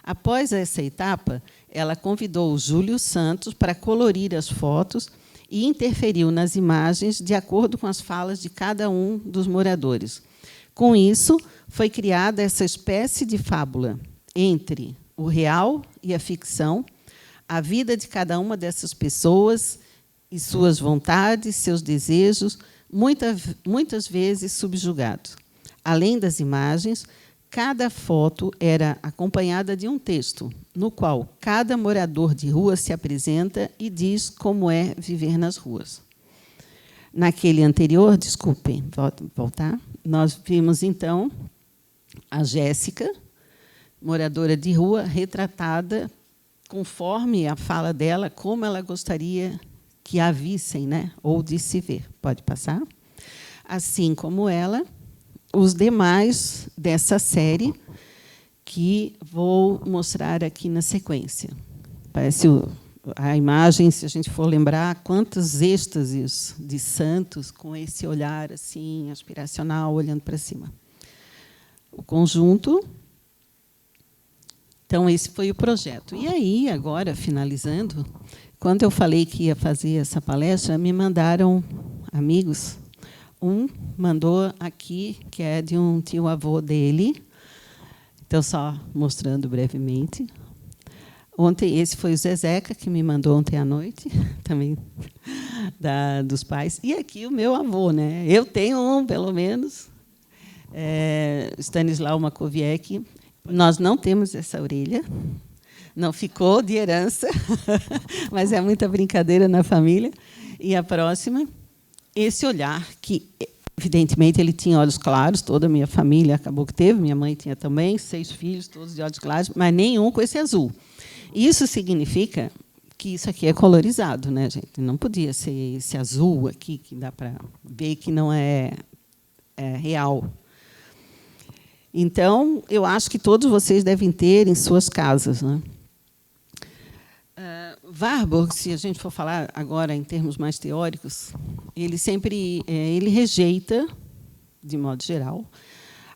Após essa etapa, ela convidou o Júlio Santos para colorir as fotos e interferiu nas imagens de acordo com as falas de cada um dos moradores. Com isso, foi criada essa espécie de fábula entre o real e a ficção, a vida de cada uma dessas pessoas e suas vontades, seus desejos, muitas vezes subjugados. Além das imagens, cada foto era acompanhada de um texto, no qual cada morador de rua se apresenta e diz como é viver nas ruas. Naquele anterior, desculpem, voltar, nós vimos, então, a Jéssica, moradora de rua, retratada conforme a fala dela, como ela gostaria que a vissem, né? Ou de se ver. Pode passar? Assim como ela, os demais dessa série, que vou mostrar aqui na sequência. Parece a imagem, se a gente for lembrar, quantos êxtases de santos com esse olhar assim aspiracional, olhando para cima. O conjunto. Então, esse foi o projeto. E aí, agora, finalizando, quando eu falei que ia fazer essa palestra, me mandaram amigos. Um mandou aqui, que é de um tio-avô dele. Então, só mostrando brevemente. Ontem, esse foi o Zezeca, que me mandou ontem à noite, também dos pais. E aqui o meu avô, né? Eu tenho um, pelo menos, Stanislau Makowiecki. Nós não temos essa orelha, não ficou de herança, mas é muita brincadeira na família. E a próxima, esse olhar, que, evidentemente, ele tinha olhos claros, toda a minha família acabou que teve, minha mãe tinha também, 6 filhos, todos de olhos claros, mas nenhum com esse azul. Isso significa que isso aqui é colorizado, né, gente? Não podia ser esse azul aqui, que dá para ver que não é real. Então, eu acho que todos vocês devem ter em suas casas, né? Warburg, se a gente for falar agora em termos mais teóricos, ele sempre ele rejeita, de modo geral,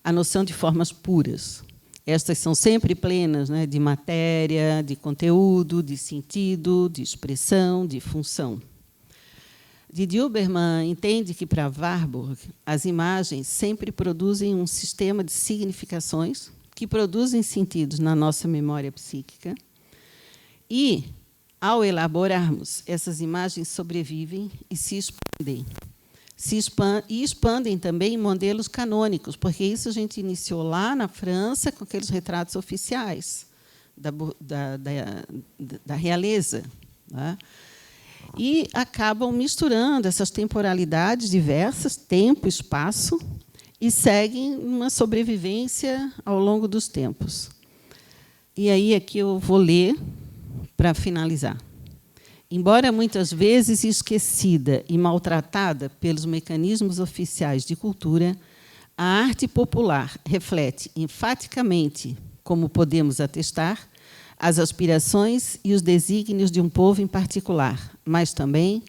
a noção de formas puras. Estas são sempre plenas, né, de matéria, de conteúdo, de sentido, de expressão, de função. Didi Huberman entende que, para Warburg, as imagens sempre produzem um sistema de significações que produzem sentidos na nossa memória psíquica e, ao elaborarmos, essas imagens sobrevivem e se expandem. E expandem também em modelos canônicos, porque isso a gente iniciou lá na França com aqueles retratos oficiais da realeza, né? E acabam misturando essas temporalidades diversas, tempo, espaço, e seguem uma sobrevivência ao longo dos tempos. E aí aqui eu vou ler para finalizar. Embora muitas vezes esquecida e maltratada pelos mecanismos oficiais de cultura, a arte popular reflete enfaticamente, como podemos atestar, as aspirações e os desígnios de um povo em particular, mas também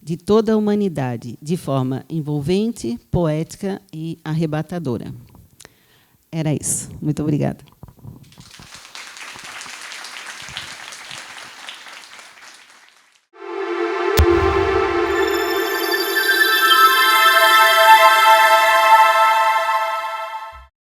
de toda a humanidade, de forma envolvente, poética e arrebatadora. Era isso. Muito obrigada.